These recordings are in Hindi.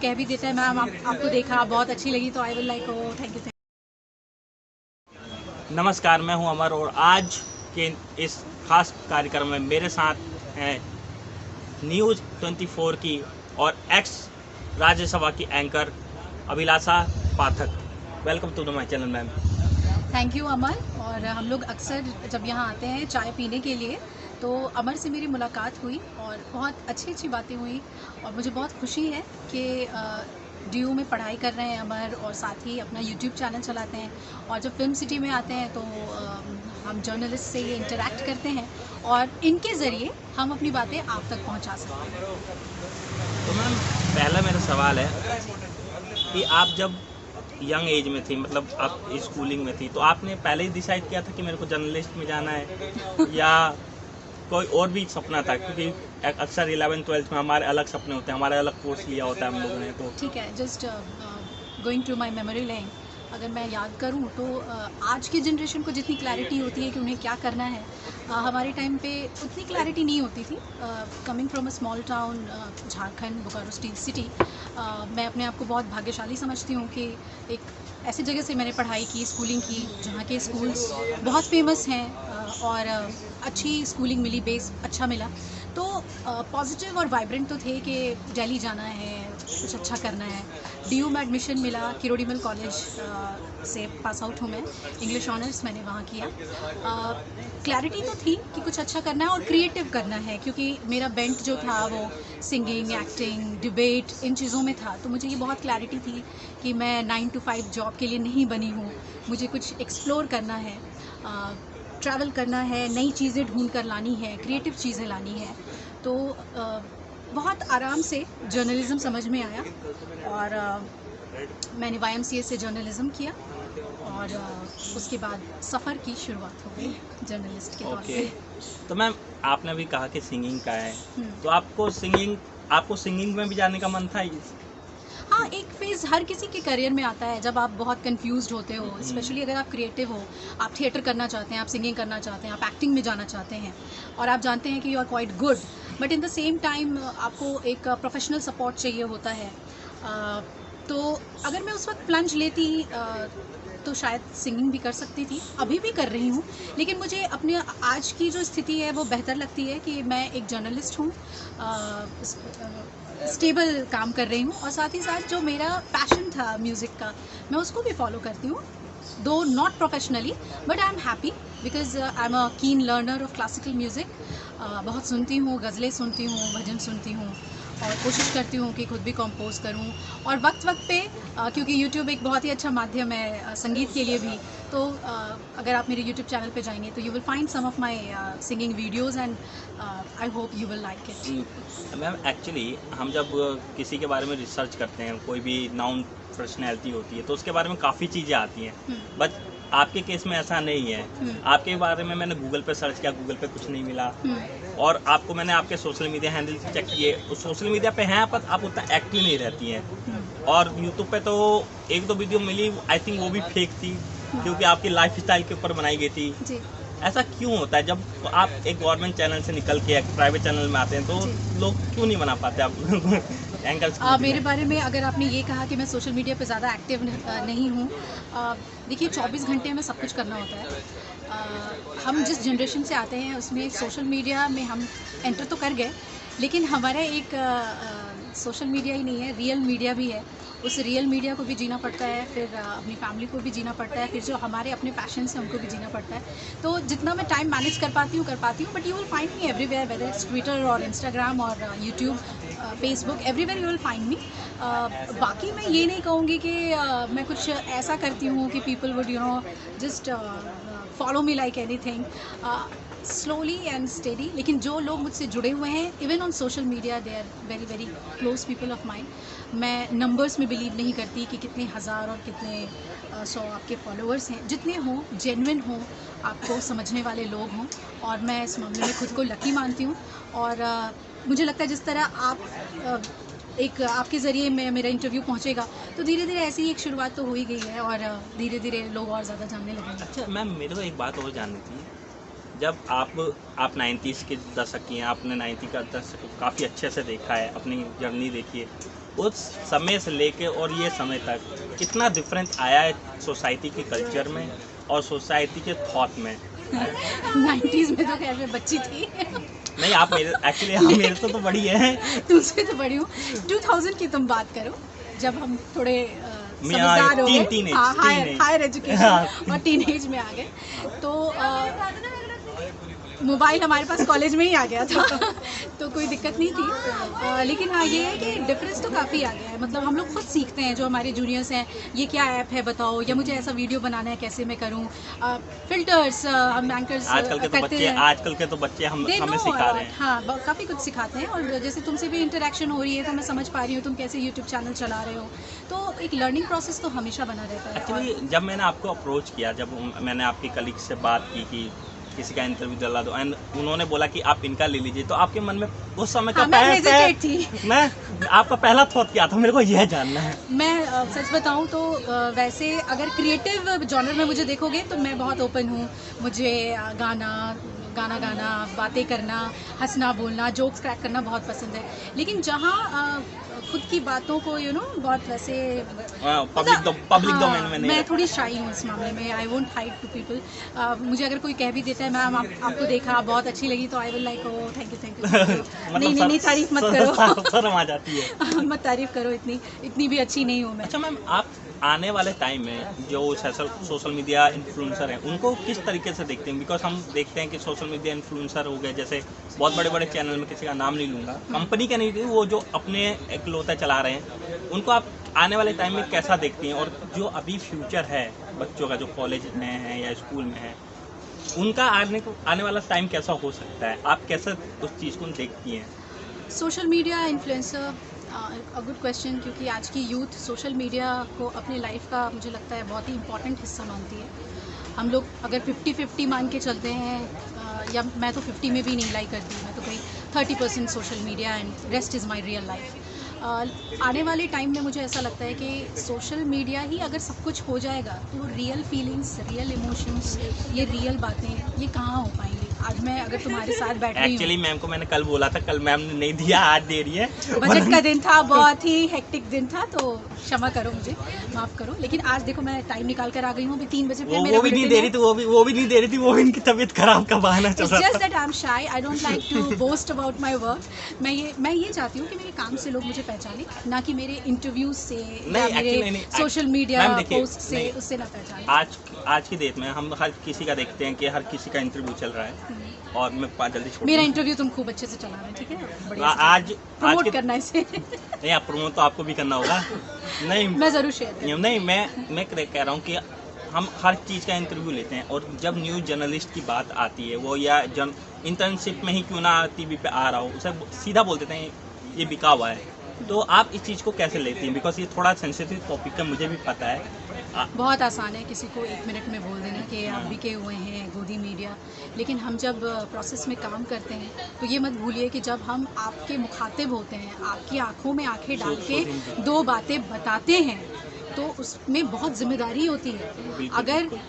कह भी देता है मैम आपको देखा बहुत अच्छी लगी, तो I will like oh thank you. नमस्कार, मैं हूं अमर और आज के इस खास कार्यक्रम में मेरे साथ हैं न्यूज़ 24 की और एक्स राज्यसभा की anchor Abhilasha Pathak. Welcome to my channel ma'am. Thank you Amar. और हम लोग अक्सर जब यहाँ आते हैं चाय पीने के लिए, तो अमर से मेरी मुलाकात हुई और बहुत अच्छी बातें हुई और मुझे बहुत खुशी है कि DU में पढ़ाई कर रहे हैं अमर और साथ ही अपना YouTube चैनल चलाते हैं। और जब फिल्म सिटी में आते हैं तो हम जर्नलिस्ट से ये इंटरेक्ट करते हैं और इनके ज़रिए हम अपनी बातें आप तक पहुंचा सकते हैं। तो मैम, पहला मेरा सवाल है कि आप जब यंग एज में थी, मतलब आप स्कूलिंग में थी, तो आपने पहले ही डिसाइड किया था कि मेरे को जर्नलिस्ट में जाना है या कोई और भी सपना था? क्योंकि अक्सर 11th-12th में हमारे अलग सपने होते हैं, हमारे अलग कोर्स लिया होता है हम लोगों ने। तो ठीक है, just going to my memory lane, अगर मैं याद करूं तो आज की जनरेशन को जितनी क्लैरिटी होती है कि उन्हें क्या करना है, हमारे टाइम पे उतनी क्लैरिटी नहीं होती थी। Coming from a small town Jharkhand, Bokaro steel city, मैं अपने आप को बहुत भाग्यशाली समझती हूँ कि एक ऐसी जगह से मैंने पढ़ाई की, स्कूलिंग की, जहाँ के स्कूल्स बहुत फेमस हैं और अच्छी स्कूलिंग मिली, बेस अच्छा मिला। तो पॉजिटिव और वाइब्रेंट तो थे कि दिल्ली जाना है, कुछ अच्छा करना है। DU में एडमिशन मिला, किरोड़ीमल कॉलेज से पास आउट हूँ मैं, इंग्लिश ऑनर्स मैंने वहाँ किया। क्लैरिटी तो थी कि कुछ अच्छा करना है और क्रिएटिव करना है, क्योंकि मेरा बेंट जो था वो सिंगिंग, एक्टिंग, डिबेट, इन चीज़ों में था। तो मुझे ये बहुत क्लैरिटी थी कि मैं 9 to 5 जॉब के लिए नहीं बनी हूँ, मुझे कुछ एक्सप्लोर करना है, ट्रैवल करना है, नई चीज़ें ढूंढ कर लानी है, क्रिएटिव चीज़ें लानी है। तो बहुत आराम से जर्नलिज़्म समझ में आया और मैंने YMCA से जर्नलिज़्म किया और उसके बाद सफ़र की शुरुआत हो गई जर्नलिस्ट के तौर पे। तो मैम, आपने अभी कहा कि सिंगिंग का है, तो आपको सिंगिंग में भी जाने का मन था? हाँ, एक फेज़ हर किसी के करियर में आता है जब आप बहुत कंफ्यूज्ड होते हो, स्पेशली अगर आप क्रिएटिव हो, आप थिएटर करना चाहते हैं, आप सिंगिंग करना चाहते हैं, आप एक्टिंग में जाना चाहते हैं और आप जानते हैं कि you are quite good, but in the same time आपको एक प्रोफेशनल सपोर्ट चाहिए होता है। तो अगर मैं उस वक्त प्लंज लेती तो शायद सिंगिंग भी कर सकती थी, अभी भी कर रही हूँ, लेकिन मुझे अपने आज की जो स्थिति है वो बेहतर लगती है कि मैं एक जर्नलिस्ट हूँ, स्टेबल काम कर रही हूँ और साथ ही साथ जो मेरा पैशन था म्यूज़िक का, मैं उसको भी फॉलो करती हूँ, दो not professionally, but I am happy because I am a कीन लर्नर ऑफ क्लासिकल म्यूज़िक। बहुत सुनती हूँ, गज़लें सुनती हूँ, भजन सुनती हूँ और कोशिश करती हूँ कि खुद भी कंपोज करूँ। और वक्त पे क्योंकि YouTube एक बहुत ही अच्छा माध्यम है संगीत के लिए भी, तो अगर आप मेरे YouTube चैनल पे जाएंगे तो you will find some of my singing videos and I hope you will like it. Ma'am, actually हम जब किसी के बारे में रिसर्च करते हैं, कोई भी नाउन पर्सनैलिटी होती है, तो उसके बारे में काफ़ी चीज़ें आती हैं, बट आपके केस में ऐसा नहीं है। आपके बारे में मैंने गूगल पे सर्च किया, गूगल पे कुछ नहीं मिला, और आपको मैंने आपके सोशल मीडिया हैंडल चेक किए, तो सोशल मीडिया पे हैं पर आप उतना एक्टिव नहीं रहती हैं। और यूट्यूब पे तो एक दो वीडियो मिली, आई थिंक वो भी फेक थी, क्योंकि आपकी लाइफ स्टाइल के ऊपर बनाई गई थी। जी। ऐसा क्यों होता है? जब आप एक गवर्नमेंट चैनल से निकल के एक प्राइवेट चैनल में आते हैं, तो लोग क्यों नहीं बना पाते आप एंकर्स? मेरे बारे में अगर आपने ये कहा कि मैं सोशल मीडिया पे ज़्यादा एक्टिव नहीं हूँ, देखिए 24 घंटे में सब कुछ करना होता है। हम जिस जनरेशन से आते हैं उसमें सोशल मीडिया में हम एंटर तो कर गए, लेकिन हमारा एक सोशल मीडिया ही नहीं है, रियल मीडिया भी है। उस रियल मीडिया को भी जीना पड़ता है, फिर अपनी फैमिली को भी जीना पड़ता है, फिर जो हमारे अपने पैशन से उनको भी जीना पड़ता है। तो जितना मैं टाइम मैनेज कर पाती हूँ, but you will find me everywhere, whether it's Twitter और इंस्टाग्राम और YouTube, Facebook, everywhere you will find me. बाकी मैं ये नहीं कहूँगी कि मैं कुछ ऐसा करती हूँ कि people would just follow me like anything, slowly and steady. लेकिन जो लोग मुझसे जुड़े हुए हैं, even on social media, they are very very close people of mind. मैं नंबर्स में बिलीव नहीं करती कि कितने हज़ार और कितने 100 आपके फॉलोअर्स हैं। जितने हों, जेन्युइन हों, आपको समझने वाले लोग हों, और मैं इस मामले में खुद को लकी मानती हूँ। और मुझे लगता है जिस तरह आप एक आपके ज़रिए मेरा इंटरव्यू पहुँचेगा, तो धीरे धीरे ऐसी ही एक शुरुआत तो हो ही गई है और धीरे धीरे लोग और ज़्यादा जानने लगेंगे। अच्छा मैम, मेरे को एक बात और जाननी थी। जब आप 90s के दशक की हैं, आपने 90 का दशक काफ़ी अच्छे से देखा है, अपनी जर्नी देखी है, उस समय से लेके और ये समय तक कितना डिफरेंस आया है सोसाइटी के कल्चर में और सोसाइटी के थॉट में? 90s में तो खैर मैं बच्ची थी। नहीं, आप मेरे एक्चुअली आप मेरे से तो बड़ी है। तुमसे तो बड़ी हूँ। 2000 की तुम बात करो, जब हम थोड़े समझदार हो गए, हायर एजुकेशन और टीनेज में आ गए, तो मोबाइल हमारे पास कॉलेज में ही आ गया था। तो कोई दिक्कत नहीं थी। लेकिन हाँ, ये है कि डिफरेंस तो काफ़ी आ गया है। मतलब हम लोग खुद सीखते हैं, जो हमारे जूनियर्स हैं, ये क्या ऐप है बताओ, या मुझे ऐसा वीडियो बनाना है कैसे मैं करूँ। फिल्टर्स हम एंकर्स करते हैं। आजकल के तो बच्चे हमें सिखा रहे हैं। हाँ, काफ़ी कुछ सिखाते हैं। और जैसे तुमसे भी इंटरेक्शन हो रही है तो मैं समझ पा रही हूँ तुम कैसे यूट्यूब चैनल चला रहे हो। तो एक लर्निंग प्रोसेस तो हमेशा बना रहता है। एक्चुअली जब मैंने आपको अप्रोच किया, जब मैंने आपके कलीग से बात की कि किसी का इंटरव्यू दिला दो, एंड उन्होंने बोला कि आप इनका ले लीजिए, तो आपके मन में उस समय का मैं आपका पहला थॉट क्या था? मेरे को यह जानना है। मैं सच बताऊं तो वैसे अगर क्रिएटिव जॉनर में मुझे देखोगे तो मैं बहुत ओपन हूँ। मुझे गाना, बातें करना, हंसना, बोलना, जोक्स क्रैक करना बहुत पसंद है। लेकिन जहाँ खुद की बातों को बहुत वैसे पब्लिक डोमेन में नहीं, मैं थोड़ी शाई हूँ इस मामले में। I won't hide to people. मुझे अगर कोई कह भी देता है मैम आपको देखा बहुत अच्छी लगी, तो I will like oh thank you. नहीं, तारीफ मत करो। शर्म आ जाती है। मत तारीफ करो, इतनी भी अच्छी नहीं हूँ मैं। अच्छा मैम, आप आने वाले टाइम में जो सोशल मीडिया इन्फ्लुएंसर हैं उनको किस तरीके से देखते हैं? बिकॉज हम देखते हैं कि सोशल मीडिया इन्फ्लुएंसर हो गए, जैसे बहुत बड़े बड़े चैनल में, किसी का नाम नहीं लूँगा, कंपनी का नहीं, वो जो अपने इकलौता चला रहे हैं, उनको आप आने वाले टाइम में कैसा देखती हैं? और जो अभी फ्यूचर है बच्चों का, जो कॉलेज में है या स्कूल में है, उनका आने वाला टाइम कैसा हो सकता है? आप कैसे उस चीज़ को देखती हैं? Social media influencer a good question, क्योंकि आज की यूथ सोशल मीडिया को अपने लाइफ का मुझे लगता है बहुत ही इम्पॉर्टेंट हिस्सा मानती है। हम लोग अगर 50-50 मान के चलते हैं, या मैं तो 50 में भी नहीं लाई करती, मैं तो कोई 30% social media and rest is my real life. आने वाले टाइम में मुझे ऐसा लगता है कि सोशल मीडिया ही अगर सब कुछ हो जाएगा तो रियल फीलिंग्स, रियल इमोशंस, ये रियल बातें ये कहाँ हो पाएंगी। आज मैं अगर तुम्हारे साथ बैठ रही हूँ, एक्चुअली मैम को मैंने कल बोला था, कल मैम ने नहीं दिया, आज दे रही है। बजट का दिन था, बहुत ही हेक्टिक दिन था, तो क्षमा करो, मुझे माफ़ करो। लेकिन आज देखो मैं टाइम निकाल कर आ गई हूँ। अभी 3 बजे वो भी नहीं दे रही थी, वो भी नहीं दे रही थी, वो भी इनकी तबीयत खराब का बहाना चल रहा था। Just that I am shy, I don't like to boast about my work. मैं ये चाहती हूँ कि मेरे काम से लोग मुझे पहचाने, ना कि मेरे इंटरव्यूज से या मेरे सोशल मीडिया पोस्ट से, उससे ना पहचाने। आज की डेट में हम हर किसी का देखते हैं कि हर किसी का इंटरव्यू चल रहा है, और मैं जल्दी मेरा इंटरव्यू तुम खूब अच्छे से चला रहे हैं, ठीक है? आज प्रमोट करना इसे। नहीं, आप प्रमोट तो आपको भी करना होगा। नहीं, मैं जरूर शेयर नहीं, मैं कह रहा हूँ कि हम हर चीज़ का इंटरव्यू लेते हैं, और जब न्यूज़ जर्नलिस्ट की बात आती है, वो या इंटर्नशिप में ही क्यों ना टीवी पे आ रहा हो, उसे सीधा बोल देते हैं ये बिका हुआ है। तो आप इस चीज़ को कैसे लेती हैं? बिकॉज ये थोड़ा सेंसिटिव टॉपिक है, मुझे भी पता है। बहुत आसान है किसी को 1 मिनट में बोल देना कि आप बिके हुए हैं, गोदी मीडिया। लेकिन हम जब प्रोसेस में काम करते हैं तो ये मत भूलिए कि जब हम आपके मुखातिब होते हैं, आपकी आंखों में आंखें डाल के 2 बातें बताते हैं, तो उसमें बहुत जिम्मेदारी होती है।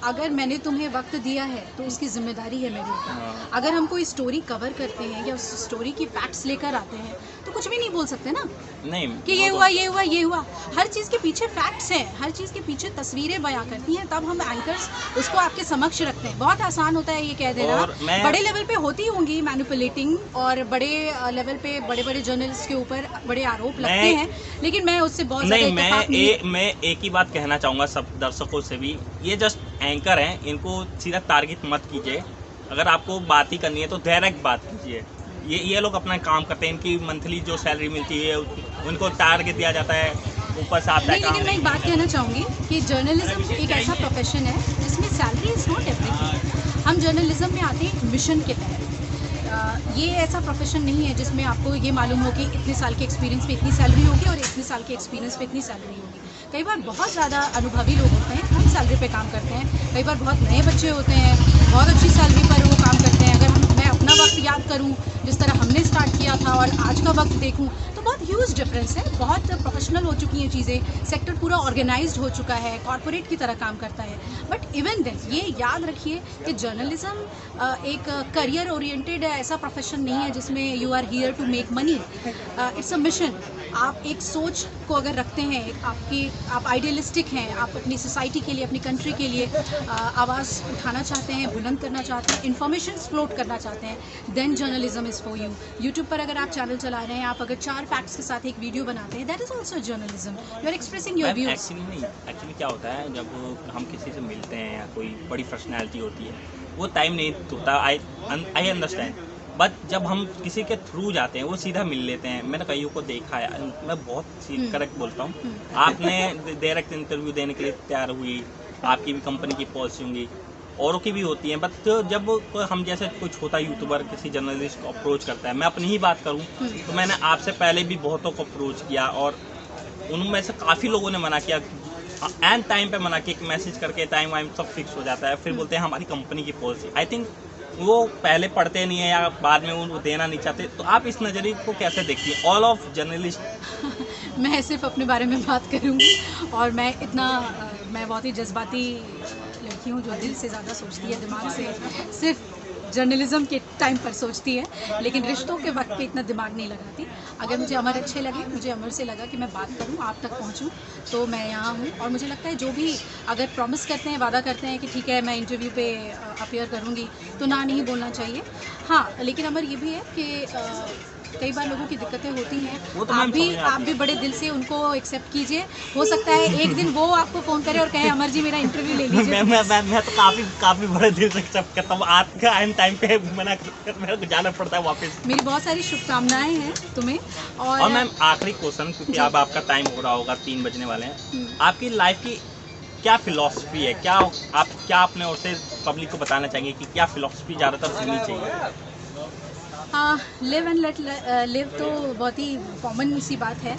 अगर मैंने तुम्हें वक्त दिया है तो उसकी जिम्मेदारी है मेरे ऊपर। अगर हम कोई स्टोरी कवर करते हैं या उस स्टोरी की फैक्ट्स लेकर आते हैं तो कुछ भी नहीं बोल सकते ना, नहीं कि ये हुआ। हर चीज़ के पीछे फैक्ट्स हैं, हर चीज़ के पीछे तस्वीरें बयां करती हैं, तब हम एंकर्स उसको आपके समक्ष रखते हैं। बहुत आसान होता है ये कह देना, बड़े लेवल पे होती होंगी मैनिपुलेटिंग, और बड़े लेवल पे बड़े जर्नलिस्ट के ऊपर बड़े आरोप लगते हैं, लेकिन मैं उससे बहुत मैं एक ही बात कहना चाहूँगा सब दर्शकों से भी, ये जस्ट एंकर हैं, इनको सीधा टारगेट मत कीजिए। अगर आपको बात ही करनी है तो डायरेक्ट बात कीजिए। ये लोग अपना काम करते हैं, इनकी मंथली जो सैलरी मिलती है उनको टारगेट दिया जाता है, ऊपर से आता है काम। लेकिन मैं एक बात कहना चाहूँगी कि जर्नलिज्म एक ऐसा प्रोफेशन है जिसमें सैलरी इज़ नॉट एवरीथिंग। हम जर्नलिज्म में आते हैं मिशन के तहत। ये ऐसा प्रोफेशन नहीं है जिसमें आपको ये मालूम हो कि इतने साल के एक्सपीरियंस पे इतनी सैलरी होगी और इतने साल के एक्सपीरियंस पे इतनी सैलरी होगी। कई बार बहुत ज़्यादा अनुभवी लोग होते हैं, कम सैलरी पे काम करते हैं। कई बार बहुत नए बच्चे होते हैं, बहुत अच्छी सैलरी पर वो काम करते हैं। अगर मैं अपना वक्त याद करूं, जिस तरह हमने स्टार्ट किया था और आज का वक्त देखूं, तो बहुत ह्यूज डिफरेंस है। बहुत प्रोफेशनल हो चुकी हैं चीज़ें, सेक्टर पूरा ऑर्गेनाइज्ड हो चुका है, कॉर्पोरेट की तरह काम करता है। बट इवन देन ये याद रखिए कि जर्नलिज्म एक करियर ओरिएंटेड ऐसा प्रोफेशन नहीं है जिसमें you are here to make money. It's a mission. आप एक सोच को अगर रखते हैं, आप आइडियलिस्टिक हैं, आप अपनी सोसाइटी के लिए, अपनी कंट्री के लिए आवाज़ उठाना चाहते हैं, बुलंद करना चाहते हैं, इन्फॉर्मेशन फ्लोट करना चाहते हैं, then journalism is for you. YouTube पर अगर आप चैनल चला रहे हैं, आप अगर 4 फैक्ट्स के साथ एक वीडियो बनाते हैं, that is also journalism. You are expressing your views. Actually क्या होता है, जब हम किसी से मिलते हैं या कोई बड़ी पर्सनैलिटी होती है, वो टाइम नहीं होता। आई अंडरस्टैंड, बट जब हम किसी के थ्रू जाते हैं वो सीधा मिल लेते हैं। मैंने कईयों को देखा है, मैं बहुत करेक्ट बोलता हूँ। आपने डायरेक्ट इंटरव्यू देने के लिए तैयार हुई, आपकी भी कंपनी की पॉलिसी होंगी, औरों की भी होती हैं, बट जब हम जैसे कोई छोटा यूट्यूबर किसी जर्नलिस्ट को अप्रोच करता है, मैं अपनी ही बात करूँ तो मैंने आपसे पहले भी बहुतों को अप्रोच किया और उनमें से काफ़ी लोगों ने मना किया, एंड टाइम पे मना किया, मैसेज करके टाइम वाइम सब फिक्स हो जाता है, फिर बोलते हैं हमारी कंपनी की पॉलिसी। आई थिंक वो पहले पढ़ते नहीं है या बाद में वो देना नहीं चाहते। तो आप इस नज़रिए को कैसे देखती हैं, ऑल ऑफ जर्नलिस्ट? मैं सिर्फ अपने बारे में बात करूँगी और मैं बहुत ही जज्बाती लड़की हूँ जो दिल से ज़्यादा सोचती है, दिमाग से सिर्फ जर्नलिज्म के टाइम पर सोचती है, लेकिन रिश्तों के वक्त पे इतना दिमाग नहीं लगाती। अगर मुझे अमर अच्छे लगे, मुझे अमर से लगा कि मैं बात करूं, आप तक पहुंचूं, तो मैं यहाँ हूं। और मुझे लगता है जो भी अगर प्रॉमिस करते हैं, वादा करते हैं कि ठीक है मैं इंटरव्यू पे अपीयर करूंगी, तो ना नहीं बोलना चाहिए। हाँ, लेकिन अमर ये भी है कि कई बार लोगों की दिक्कतें होती हैं, आप भी बड़े दिल से उनको एक्सेप्ट कीजिए। हो सकता है एक दिन वो आपको फ़ोन करे और कहे अमर जी मेरा इंटरव्यू ले लीजिए। मैं तो काफ़ी बड़े दिल से एक्सेप्ट करता हूँ। आपका एंड टाइम पे मना कर मेरे को जाना पड़ता है वापस। मेरी बहुत सारी शुभकामनाएं हैं तुम्हें। और मैम आखिरी क्वेश्चन, क्योंकि अब आपका टाइम हो रहा होगा, 3 बजने वाले हैं, आपकी लाइफ की क्या फिलॉसफी है, क्या अपने ओर से पब्लिक को बताना चाहेंगे कि क्या फिलॉसफी ज़्यादातर होनी चाहिए? लिव एंड लेट लिव तो बहुत ही कॉमन सी बात है,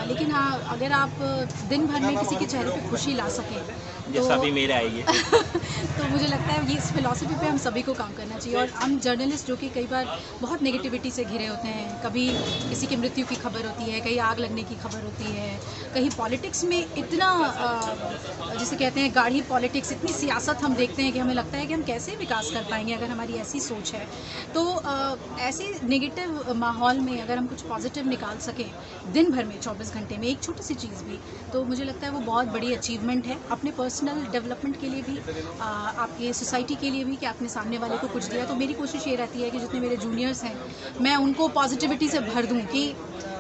लेकिन हाँ, अगर आप दिन भर में किसी के चेहरे पे खुशी ला सकें जैसा अभी मेरे आई है तो मुझे लगता है ये इस फिलॉसफी पे हम सभी को काम करना चाहिए। और हम जर्नलिस्ट जो कि कई बार बहुत नेगेटिविटी से घिरे होते हैं, कभी किसी की मृत्यु की खबर होती है, कहीं आग लगने की खबर होती है, कहीं पॉलिटिक्स में इतना जिसे कहते हैं गाढ़ी पॉलिटिक्स, इतनी सियासत हम देखते हैं कि हमें लगता है कि हम कैसे विकास कर पाएंगे अगर हमारी ऐसी सोच है। तो ऐसे नेगेटिव माहौल में अगर हम कुछ पॉजिटिव निकाल सकें दिन भर में 24 घंटे में एक छोटी सी चीज़ भी, तो मुझे लगता है वो बहुत बड़ी अचीवमेंट है अपने पर्सनल डेवलपमेंट के लिए भी, आपके सोसाइटी के लिए भी, कि आपने सामने वाले को कुछ दिया। तो मेरी कोशिश ये रहती है कि जितने मेरे जूनियर्स हैं मैं उनको पॉजिटिविटी से भर दूं कि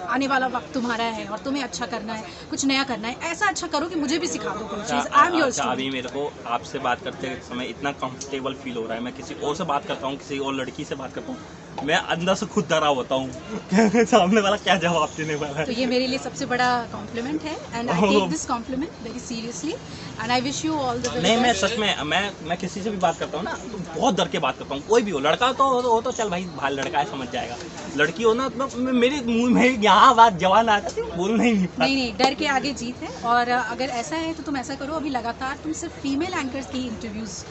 आने वाला वक्त तुम्हारा है और तुम्हें अच्छा करना है, कुछ नया करना है, ऐसा अच्छा करो कि मुझे भी सिखा दो कोई चीज़। I am your student. अभी मेरे को आपसे बात करते समय इतना कंफर्टेबल फील हो रहा है, मैं किसी और से बात करता हूँ, किसी और लड़की से बात करता हूँ, मैं अंदर से खुद डरा होता हूँ सामने वाला क्या जवाब देने वाला है। तो ये मेरे लिए सबसे बड़ा कॉम्प्लीमेंट है and I take this compliment very seriously and I wish you all the best. नहीं, मैं सच में मैं किसी से भी बात करता हूँ ना तो बहुत डर के बात करता हूँ, कोई भी हो, लड़का तो चल भाई लड़का है समझ जाएगा, लड़की हो ना तो मेरे मुंह में यहाँ बात जवान आ जाती है, बोलना ही नहीं, डर के आगे जीत है। और अगर ऐसा है तो तुम ऐसा करो, अभी लगातार तुम सिर्फ फीमेल एंकर्स की इंटरव्यूज़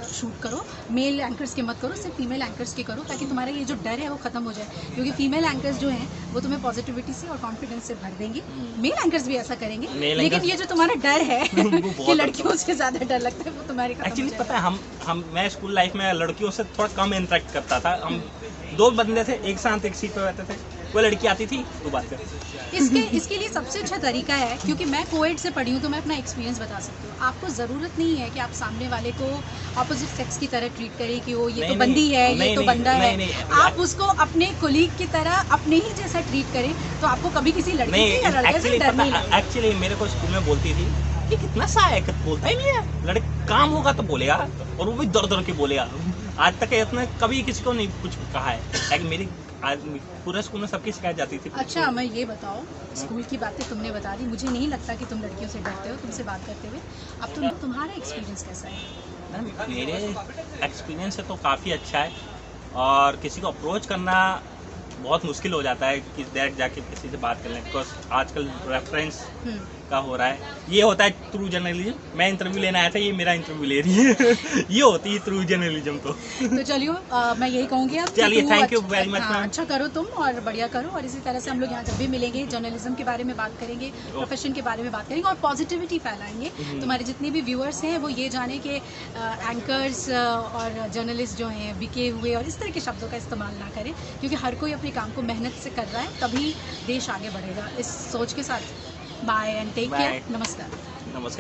शूट करो, मेल एंकर्स के मत करो, सिर्फ फीमेल एंकर्स के करो, ताकि तुम्हारा ये जो डर है वो खत्म हो जाए। क्योंकि फीमेल एंकर्स जो हैं वो तुम्हें पॉजिटिविटी से और कॉन्फिडेंस से भर देंगी। मेल एंकर्स भी ऐसा करेंगे, लेकिन ये जो तुम्हारा डर है कि लड़कियों से ज़्यादा डर लगता है, वो तुम्हारी एक्चुअली पता है, मैं स्कूल लाइफ में लड़कियों से थोड़ा कम इंटरेक्ट करता था। हम 2 बंदे थे एक साथ एक सीट पर बैठते थे, कोई लड़की आती थी तो बात करते। इसके लिए सबसे अच्छा तरीका है, क्योंकि मैं कोएड से पढ़ी हूँ तो मैं अपना एक्सपीरियंस बता सकती हूँ। आपको ज़रूरत नहीं है कि आप सामने वाले को अपोजिट सेक्स की तरह ट्रीट करें कि वो ये तो बंदी है, ये तो बंदा है। आप उसको अपने कोलीग की तरह अपने ही जैसा ट्रीट करें, तो आपको कभी किसी लड़की से या लड़के से डर नहीं लगेगा। एक्चुअली मेरे को स्कूल में बोलती थी कि कितना सा है, बोलता ही नहीं है, लड़का काम होगा तो बोलेगा, और वो भी दर के बोलेगा। आज तक इतना कभी किसी को नहीं कुछ कहा है, मेरी पूरे स्कूल में सबकी शिकायत जाती थी। अच्छा, मैं ये बताओ, स्कूल की बातें तुमने बता दी, मुझे नहीं लगता कि तुम लड़कियों से डरते हो तुमसे बात करते हुए। अब तुम्हारा एक्सपीरियंस कैसा है? मेरे एक्सपीरियंस से तो काफ़ी अच्छा है, और किसी को अप्रोच करना बहुत मुश्किल हो जाता है कि डायरेक्ट जाके किसी से बात कर लें, बिकॉज आजकल रेफरेंस का हो रहा है। ये होता है थ्रू जर्नलिज्म, मैं इंटरव्यू लेना आया था, ये मेरा इंटरव्यू ले रही है ये होती है थ्रू जर्नलिज्म। तो चलिए, मैं यही कहूँगी अब, चलिए थैंक यू वेरी मच। अच्छा करो तुम और बढ़िया करो, और इसी तरह से हम लोग यहाँ जब भी मिलेंगे जर्नलिज्म के बारे में बात करेंगे, प्रोफेशन के बारे में बात करेंगे और पॉजिटिविटी फैलाएंगे। तुम्हारे जितने भी व्यूअर्स हैं वो ये जाने कि एंकर्स और जर्नलिस्ट जो हैं बिके हुए और इस तरह के शब्दों का इस्तेमाल ना करें, क्योंकि हर कोई अपने अपने काम को मेहनत से कर रहा है तभी देश आगे बढ़ेगा। इस सोच के साथ बाय एंड टेक केयर। नमस्कार। नमस्कार।